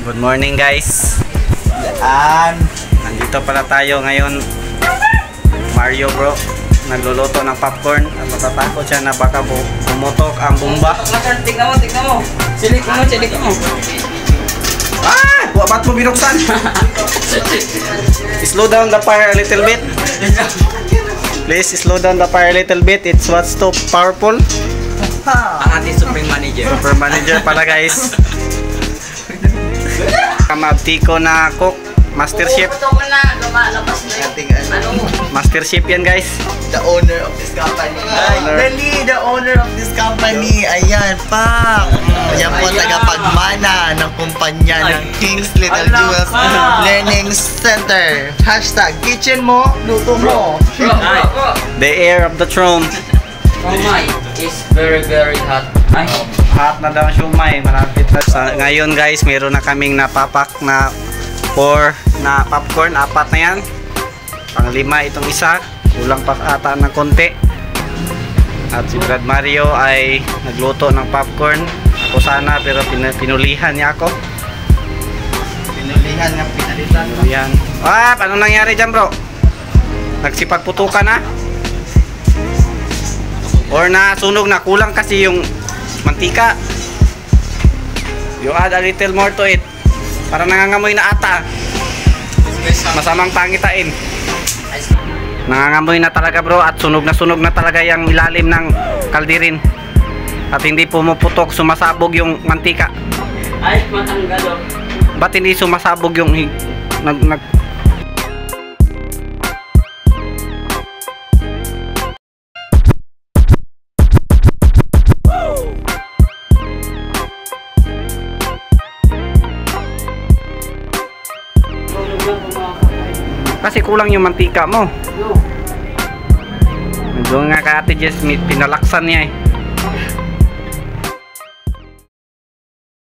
Good morning guys. Nandito pala tayo ngayon. Mario bro nagluluto ng popcorn at natatakot siya na baka bumutok ang bomba. Tignan mo. Silik mo. Ba't mo binuksan? Slow down the fire a little bit. Please slow down the fire a little bit. It's what's too powerful. Ang ating Supreme Manager. Super manager pala guys. Kamabtiko na cook. Master chef. Master chef yan guys. The owner of this company. The owner of this company. Ayan, pa. Yan po tagapagmana ng kumpanya ng King's Little Jewels Learning Center. Hashtag kitchen mo, luto mo. The heir of the throne. Oh my, it's very hot. Hot na daw ang siumay. Malapit na. Ngayon guys, meron na kaming napapak na 4 na popcorn. 4 na yan. Pang 5 itong isa. Kulang pa ata ng konti. At si Brad Mario ay nagluto ng popcorn. Ako sana pero pinulihan niya ako. Pinulihan nga pinalitan. Pinulihan. Ano nangyari dyan bro? Nagsipagputukan na? Or nasunog na? Kulang kasi yung mantika. You add a little more to it. Para nangangamoy na ata. Masamang pangitain. Nangangamoy na talaga bro. At sunog na talaga yung ilalim ng kaldirin. At hindi pumuputok. Sumasabog yung mantika. Ay, matanggal. Ba't hindi sumasabog yung kasi kulang yung mantika mo. Doon nga ka Ate Jess, pinalaksan niya eh.